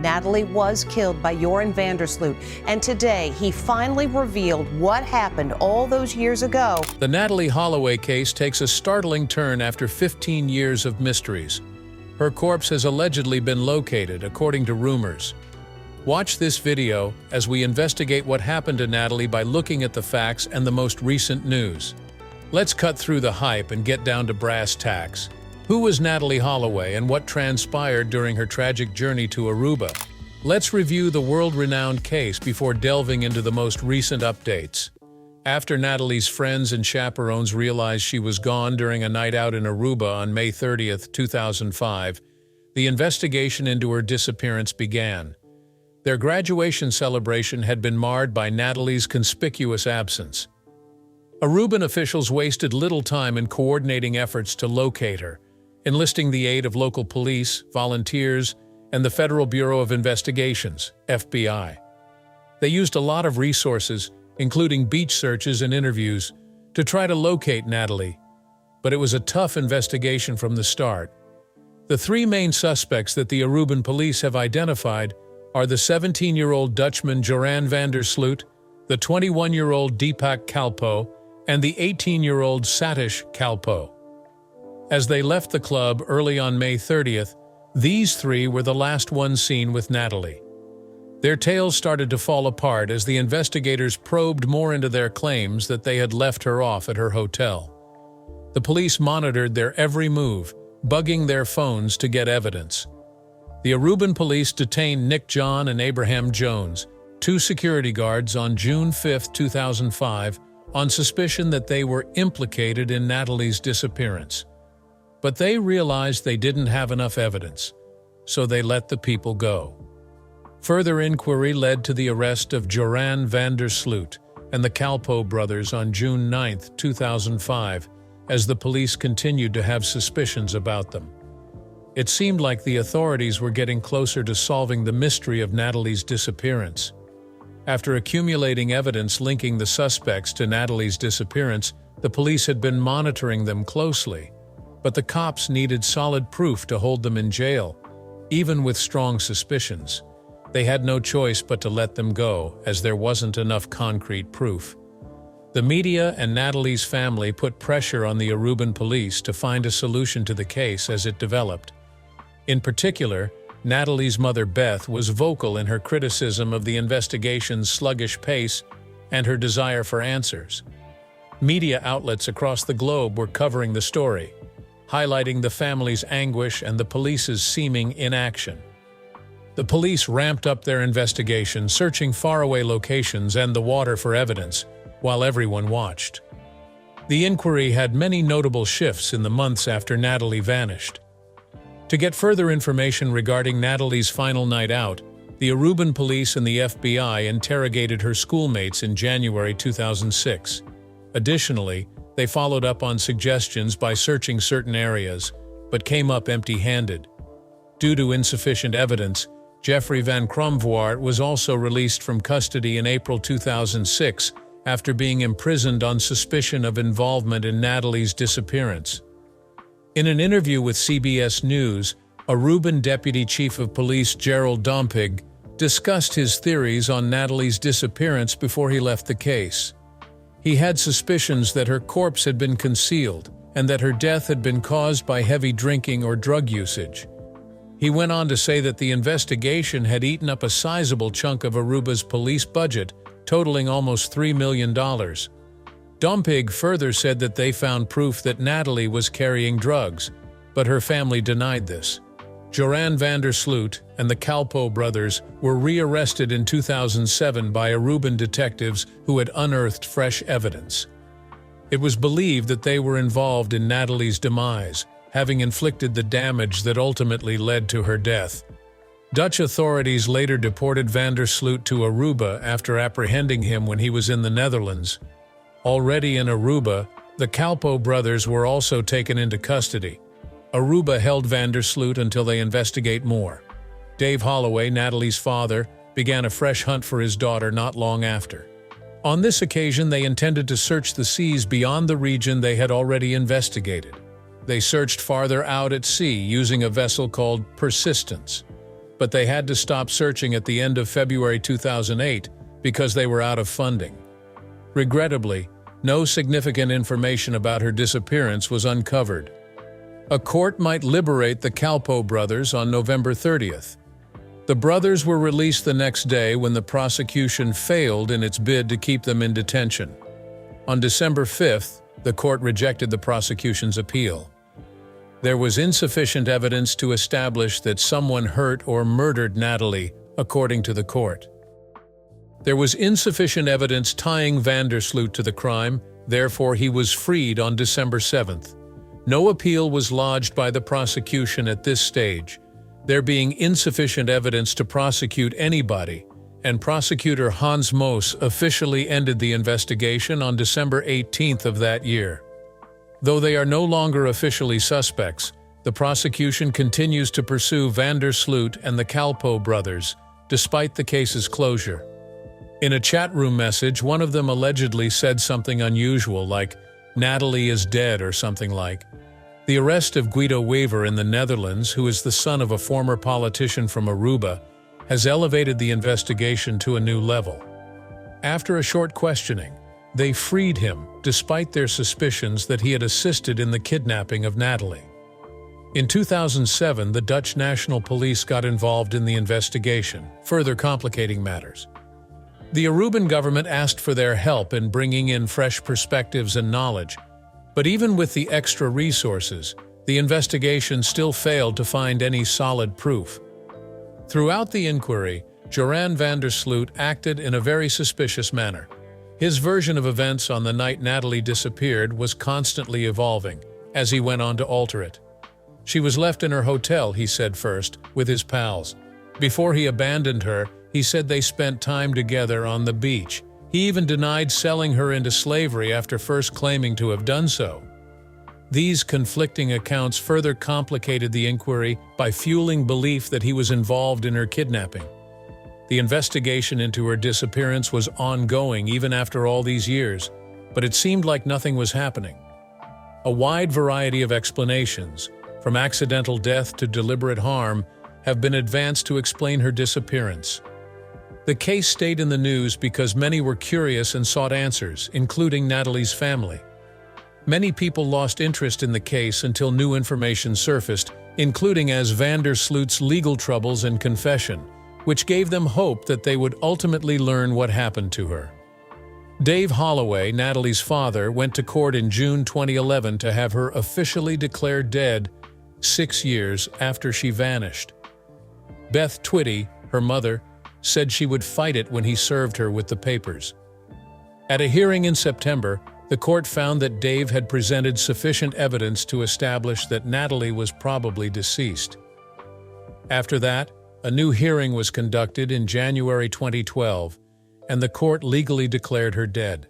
Natalee was killed by Joran Vandersloot, and today he finally revealed what happened all those years ago. The Natalee Holloway case takes a startling turn after 15 years of mysteries. Her corpse has allegedly been located, according to rumors. Watch this video as we investigate what happened to Natalee by looking at the facts and the most recent news. Let's cut through the hype and get down to brass tacks. Who was Natalee Holloway and what transpired during her tragic journey to Aruba? Let's review the world-renowned case before delving into the most recent updates. After Natalee's friends and chaperones realized she was gone during a night out in Aruba on May 30th, 2005, the investigation into her disappearance began. Their graduation celebration had been marred by Natalee's conspicuous absence. Aruban officials wasted little time in coordinating efforts to locate her, enlisting the aid of local police, volunteers, and the Federal Bureau of Investigations, FBI. They used a lot of resources, including beach searches and interviews, to try to locate Natalee, but it was a tough investigation from the start. The three main suspects that the Aruban police have identified are the 17-year-old Dutchman Joran Vandersloot, the 21-year-old Deepak Kalpoe, and the 18-year-old Satish Kalpoe. As they left the club early on May 30th, these three were the last ones seen with Natalee. Their tales started to fall apart as the investigators probed more into their claims that they had left her off at her hotel. The police monitored their every move, bugging their phones to get evidence. The Aruban police detained Nick John and Abraham Jones, two security guards, on June 5, 2005, on suspicion that they were implicated in Natalee's disappearance. But they realized they didn't have enough evidence, so they let the people go. Further inquiry led to the arrest of Joran Vandersloot and the Kalpoe brothers on June 9, 2005, as the police continued to have suspicions about them. It seemed like the authorities were getting closer to solving the mystery of Natalee's disappearance. After accumulating evidence linking the suspects to Natalee's disappearance, the police had been monitoring them closely. But the cops needed solid proof to hold them in jail, even with strong suspicions. They had no choice but to let them go, as there wasn't enough concrete proof. The media and Natalee's family put pressure on the Aruban police to find a solution to the case as it developed. In particular, Natalee's mother Beth was vocal in her criticism of the investigation's sluggish pace and her desire for answers. Media outlets across the globe were covering the story, highlighting the family's anguish and the police's seeming inaction. The police ramped up their investigation, searching faraway locations and the water for evidence, while everyone watched. The inquiry had many notable shifts in the months after Natalee vanished. To get further information regarding Natalee's final night out, the Aruban police and the FBI interrogated her schoolmates in January 2006. Additionally, they followed up on suggestions by searching certain areas, but came up empty-handed. Due to insufficient evidence, Jeffrey Van Kromvoort was also released from custody in April 2006 after being imprisoned on suspicion of involvement in Natalee's disappearance. In an interview with CBS News, Aruban Deputy Chief of Police Gerald Dompig discussed his theories on Natalee's disappearance before he left the case. He had suspicions that her corpse had been concealed and that her death had been caused by heavy drinking or drug usage. He went on to say that the investigation had eaten up a sizable chunk of Aruba's police budget, totaling almost $3 million. Dompig further said that they found proof that Natalee was carrying drugs, but her family denied this. Joran Vandersloot and the Kalpoe brothers were rearrested in 2007 by Aruban detectives who had unearthed fresh evidence. It was believed that they were involved in Natalee's demise, having inflicted the damage that ultimately led to her death. Dutch authorities later deported Vandersloot to Aruba after apprehending him when he was in the Netherlands. Already in Aruba, the Kalpoe brothers were also taken into custody. Aruba held Vandersloot until they investigate more. Dave Holloway, Natalee's father, began a fresh hunt for his daughter not long after. On this occasion, they intended to search the seas beyond the region they had already investigated. They searched farther out at sea using a vessel called Persistence. but they had to stop searching at the end of February 2008 because they were out of funding. Regrettably, no significant information about her disappearance was uncovered. A court might liberate the Calpo brothers on November 30th. The brothers were released the next day when the prosecution failed in its bid to keep them in detention. On December 5th, the court rejected the prosecution's appeal. There was insufficient evidence to establish that someone hurt or murdered Natalee, according to the court. There was insufficient evidence tying Vandersloot to the crime, therefore he was freed on December 7th. No appeal was lodged by the prosecution at this stage, there being insufficient evidence to prosecute anybody, and prosecutor Hans Moos officially ended the investigation on December 18th of that year. Though they are no longer officially suspects, the prosecution continues to pursue Vandersloot and the Calpo brothers, despite the case's closure. In a chat room message, one of them allegedly said something unusual like, "Natalee is dead," or something like. The arrest of Guido Wever in the Netherlands, who is the son of a former politician from Aruba, has elevated the investigation to a new level. After a short questioning, they freed him, despite their suspicions that he had assisted in the kidnapping of Natalee. In 2007, the Dutch National Police got involved in the investigation, further complicating matters. The Aruban government asked for their help in bringing in fresh perspectives and knowledge, but even with the extra resources, the investigation still failed to find any solid proof. Throughout the inquiry, Joran Vandersloot acted in a very suspicious manner. His version of events on the night Natalee disappeared was constantly evolving, as he went on to alter it. She was left in her hotel, he said first, with his pals. Before he abandoned her, he said they spent time together on the beach. He even denied selling her into slavery after first claiming to have done so. These conflicting accounts further complicated the inquiry by fueling belief that he was involved in her kidnapping. The investigation into her disappearance was ongoing even after all these years, but it seemed like nothing was happening. A wide variety of explanations, from accidental death to deliberate harm, have been advanced to explain her disappearance. The case stayed in the news because many were curious and sought answers, including Natalee's family. Many people lost interest in the case until new information surfaced, including as Vandersloot's legal troubles and confession, which gave them hope that they would ultimately learn what happened to her. Dave Holloway, Natalee's father, went to court in June 2011 to have her officially declared dead 6 years after she vanished. Beth Twitty, her mother, said she would fight it when he served her with the papers. At a hearing in September, the court found that Dave had presented sufficient evidence to establish that Natalee was probably deceased. After that, a new hearing was conducted in January 2012, and the court legally declared her dead.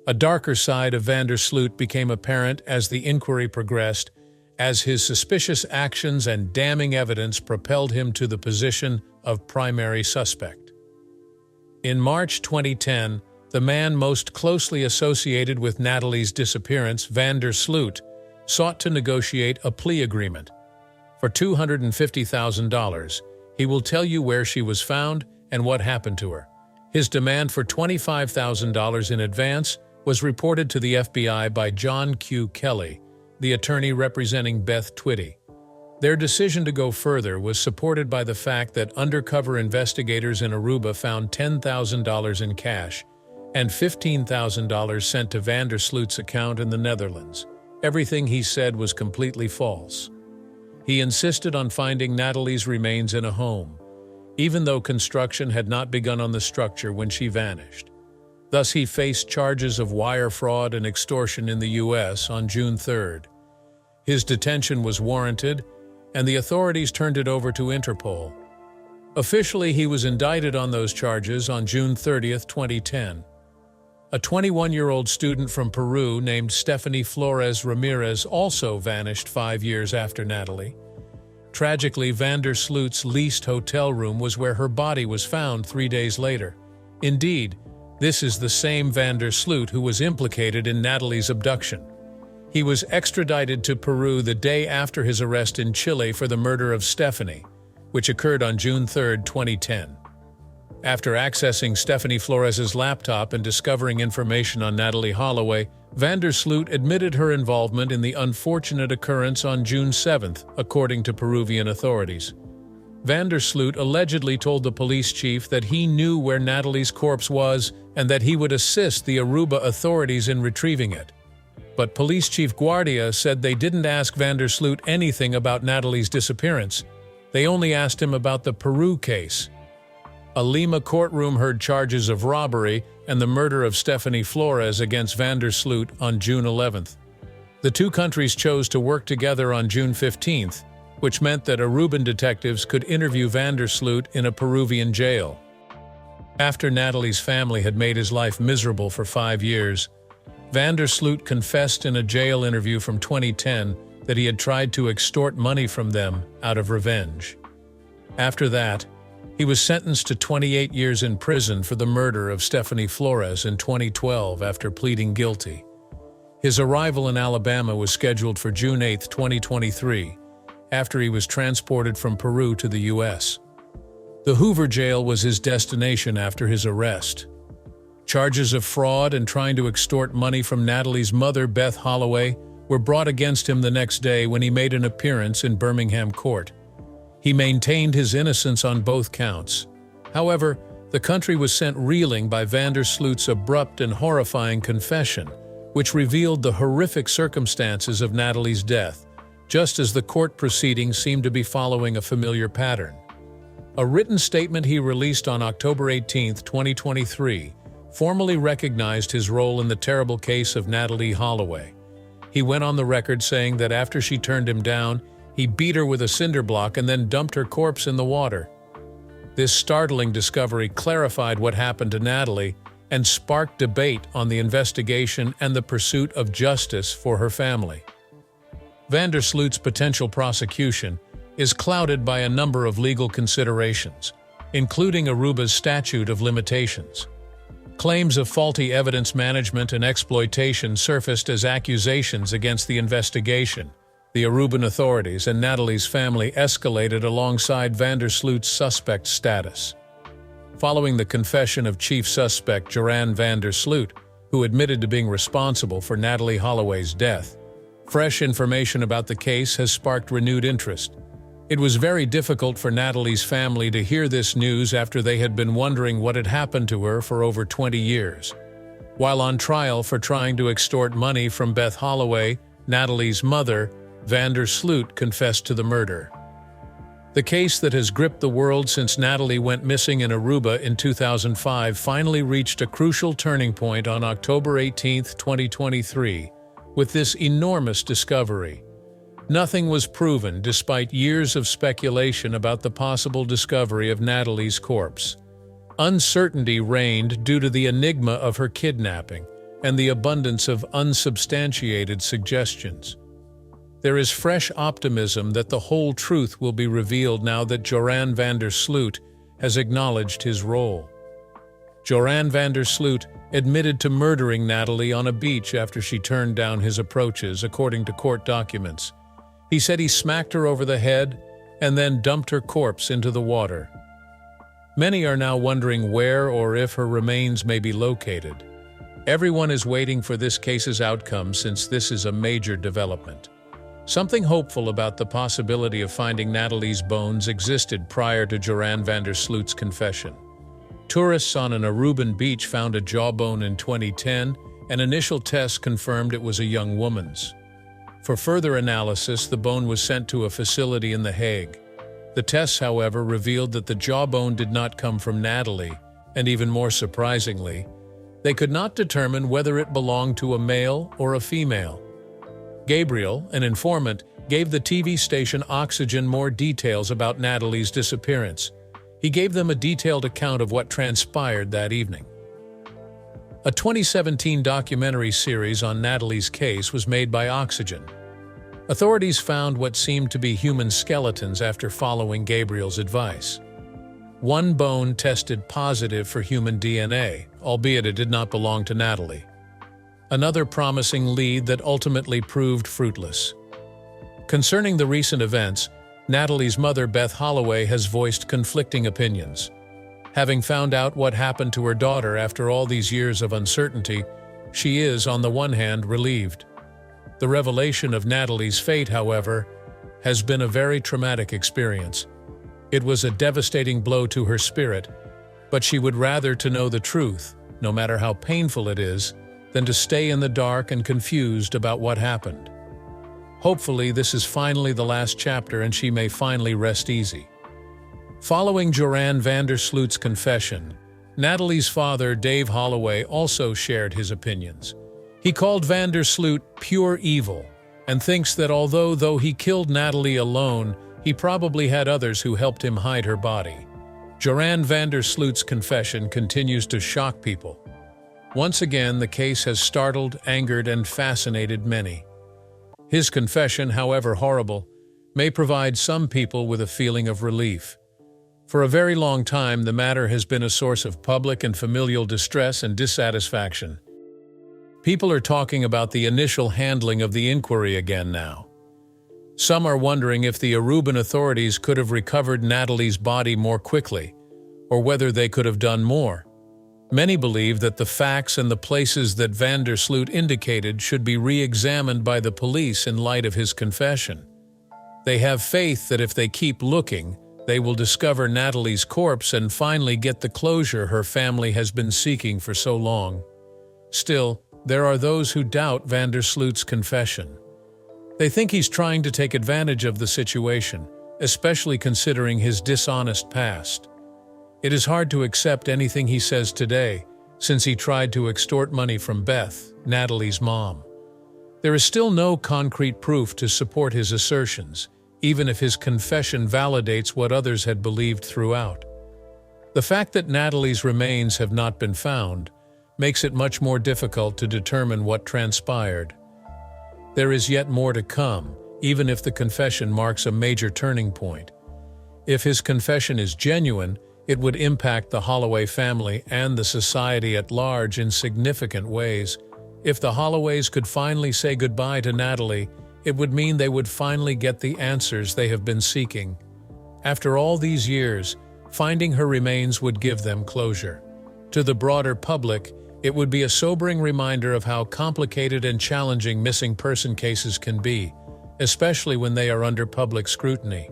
A darker side of Vandersloot became apparent as the inquiry progressed, as his suspicious actions and damning evidence propelled him to the position of primary suspect. In March 2010, the man most closely associated with Natalee's disappearance, Vandersloot, sought to negotiate a plea agreement. For $250,000, he will tell you where she was found and what happened to her. His demand for $25,000 in advance was reported to the FBI by John Q. Kelly, the attorney representing Beth Twitty. Their decision to go further was supported by the fact that undercover investigators in Aruba found $10,000 in cash and $15,000 sent to Vandersloot's account in the Netherlands. Everything he said was completely false. He insisted on finding Natalee's remains in a home, even though construction had not begun on the structure when she vanished. Thus, he faced charges of wire fraud and extortion in the U.S. on June 3rd. His detention was warranted, and the authorities turned it over to Interpol. Officially, he was indicted on those charges on June 30th, 2010. A 21-year-old student from Peru named Stephanie Flores Ramirez also vanished 5 years after Natalee. Tragically, Vandersloot's leased hotel room was where her body was found 3 days later. Indeed, this is the same Vandersloot who was implicated in Natalee's abduction. He was extradited to Peru the day after his arrest in Chile for the murder of Stephanie. which occurred on June 3, 2010. After accessing Stephanie Flores's laptop and discovering information on Natalee Holloway, Vandersloot admitted her involvement in the unfortunate occurrence on June 7th, according to Peruvian authorities. Vandersloot allegedly told the police chief that he knew where Natalee's corpse was and that he would assist the Aruba authorities in retrieving it. But Police Chief Guardia said they didn't ask Vandersloot anything about Natalee's disappearance. They only asked him about the Peru case. A Lima courtroom heard charges of robbery and the murder of Stephanie Flores against Vandersloot on June 11th. The two countries chose to work together on June 15th, which meant that Aruban detectives could interview Vandersloot in a Peruvian jail. After Natalee's family had made his life miserable for 5 years, Vandersloot confessed in a jail interview from 2010 that he had tried to extort money from them out of revenge. After that, he was sentenced to 28 years in prison for the murder of Stephanie Flores in 2012 after pleading guilty. His arrival in Alabama was scheduled for June 8, 2023, after he was transported from Peru to the U.S. The Hoover jail was his destination after his arrest. Charges of fraud and trying to extort money from Natalee's mother, Beth Holloway, were brought against him the next day when he made an appearance in Birmingham court. He maintained his innocence on both counts. However, the country was sent reeling by Vandersloot's abrupt and horrifying confession, which revealed the horrific circumstances of Natalee's death, just as the court proceedings seemed to be following a familiar pattern. A written statement he released on October 18, 2023, formally recognized his role in the terrible case of Natalee Holloway. He went on the record saying that after she turned him down, he beat her with a cinder block and then dumped her corpse in the water. This startling discovery clarified what happened to Natalee and sparked debate on the investigation and the pursuit of justice for her family. Vandersloot's potential prosecution is clouded by a number of legal considerations, including Aruba's statute of limitations. Claims of faulty evidence management and exploitation surfaced as accusations against the investigation. The Aruban authorities and Natalee's family escalated alongside Vandersloot's suspect status. Following the confession of chief suspect Joran Vandersloot, who admitted to being responsible for Natalee Holloway's death, fresh information about the case has sparked renewed interest. It was very difficult for Natalee's family to hear this news after they had been wondering what had happened to her for over 20 years. While on trial for trying to extort money from Beth Holloway, Natalee's mother, Vandersloot confessed to the murder. The case that has gripped the world since Natalee went missing in Aruba in 2005 finally reached a crucial turning point on October 18, 2023, with this enormous discovery. Nothing was proven despite years of speculation about the possible discovery of Natalee's corpse. Uncertainty reigned due to the enigma of her kidnapping and the abundance of unsubstantiated suggestions. There is fresh optimism that the whole truth will be revealed now that Joran Vandersloot has acknowledged his role. Joran Vandersloot admitted to murdering Natalee on a beach after she turned down his approaches, according to court documents. He said he smacked her over the head and then dumped her corpse into the water. Many are now wondering where or if her remains may be located. Everyone is waiting for this case's outcome since this is a major development. Something hopeful about the possibility of finding Natalee's bones existed prior to Joran Vandersloot's confession. Tourists on an Aruban beach found a jawbone in 2010, and initial tests confirmed it was a young woman's. For further analysis, the bone was sent to a facility in The Hague. The tests, however, revealed that the jawbone did not come from Natalee, and even more surprisingly, they could not determine whether it belonged to a male or a female. Gabriel, an informant, gave the TV station Oxygen more details about Natalee's disappearance. He gave them a detailed account of what transpired that evening. A 2017 documentary series on Natalee's case was made by Oxygen. Authorities found what seemed to be human skeletons after following Gabriel's advice. One bone tested positive for human DNA, albeit it did not belong to Natalee. Another promising lead that ultimately proved fruitless. Concerning the recent events, Natalee's mother, Beth Holloway, has voiced conflicting opinions. Having found out what happened to her daughter after all these years of uncertainty, she is, on the one hand, relieved. The revelation of Natalee's fate, however, has been a very traumatic experience. It was a devastating blow to her spirit, but she would rather to know the truth, no matter how painful it is, than to stay in the dark and confused about what happened. Hopefully, this is finally the last chapter and she may finally rest easy. Following Joran van der Sloot's confession, Natalee's father, Dave Holloway, also shared his opinions. He called van der Sloot pure evil and thinks that although he killed Natalee alone, he probably had others who helped him hide her body. Joran van der Sloot's confession continues to shock people. Once again, the case has startled, angered, and fascinated many. His confession, however horrible, may provide some people with a feeling of relief. For a very long time, the matter has been a source of public and familial distress and dissatisfaction. People are talking about the initial handling of the inquiry again now. Some are wondering if the Aruban authorities could have recovered Natalee's body more quickly, or whether they could have done more. Many believe that the facts and the places that van der Sloot indicated should be re-examined by the police in light of his confession. They have faith that if they keep looking, they will discover Natalee's corpse and finally get the closure her family has been seeking for so long. Still, there are those who doubt van der Sloot's confession. They think he's trying to take advantage of the situation, especially considering his dishonest past. It is hard to accept anything he says today, since he tried to extort money from Beth, Natalee's mom. There is still no concrete proof to support his assertions, even if his confession validates what others had believed throughout. The fact that Natalee's remains have not been found makes it much more difficult to determine what transpired. There is yet more to come, even if the confession marks a major turning point. If his confession is genuine, it would impact the Holloway family and the society at large in significant ways. If the Holloways could finally say goodbye to Natalee, it would mean they would finally get the answers they have been seeking. After all these years, finding her remains would give them closure. To the broader public, it would be a sobering reminder of how complicated and challenging missing person cases can be, especially when they are under public scrutiny.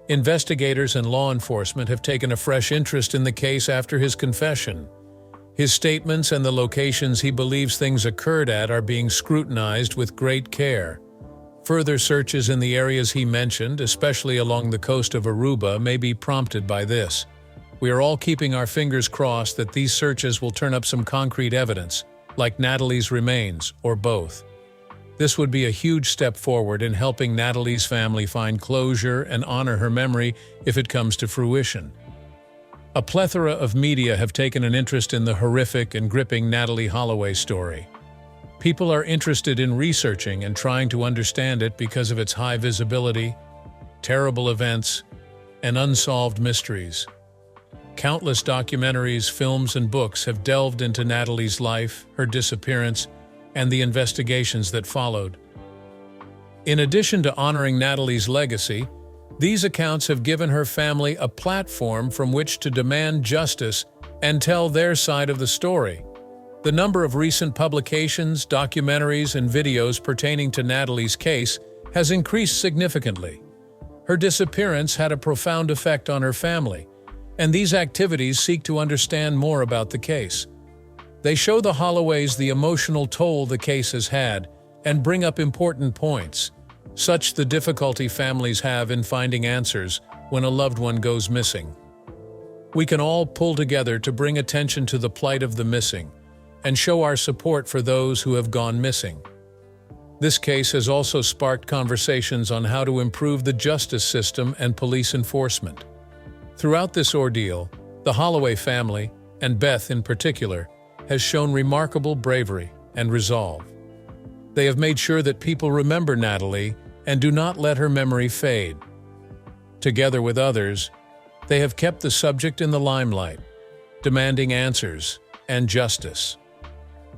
Investigators and law enforcement have taken a fresh interest in the case after his confession. His statements and the locations he believes things occurred at are being scrutinized with great care. Further searches in the areas he mentioned, especially along the coast of Aruba, may be prompted by this. We are all keeping our fingers crossed that these searches will turn up some concrete evidence, like Natalee's remains, or both. This would be a huge step forward in helping Natalee's family find closure and honor her memory if it comes to fruition. A plethora of media have taken an interest in the horrific and gripping Natalee Holloway story. People are interested in researching and trying to understand it because of its high visibility, terrible events, and unsolved mysteries. Countless documentaries, films, and books have delved into Natalee's life, her disappearance, and the investigations that followed. In addition to honoring Natalee's legacy, these accounts have given her family a platform from which to demand justice and tell their side of the story. The number of recent publications, documentaries, and videos pertaining to Natalee's case has increased significantly. Her disappearance had a profound effect on her family, and these activities seek to understand more about the case. They show the Holloways the emotional toll the case has had and bring up important points, such the difficulty families have in finding answers when a loved one goes missing. We can all pull together to bring attention to the plight of the missing and show our support for those who have gone missing. This case has also sparked conversations on how to improve the justice system and police enforcement. Throughout this ordeal, the Holloway family, and Beth in particular, has shown remarkable bravery and resolve. They have made sure that people remember Natalee and do not let her memory fade. Together with others, they have kept the subject in the limelight, demanding answers and justice.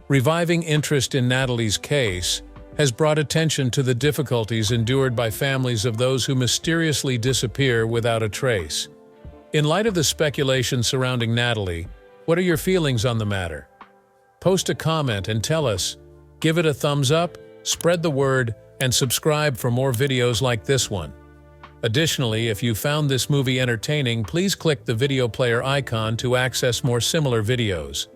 Reviving interest in Natalee's case has brought attention to the difficulties endured by families of those who mysteriously disappear without a trace. In light of the speculation surrounding Natalee, what are your feelings on the matter? Post a comment and tell us. Give it a thumbs up, spread the word, and subscribe for more videos like this one. Additionally, if you found this movie entertaining, please click the video player icon to access more similar videos.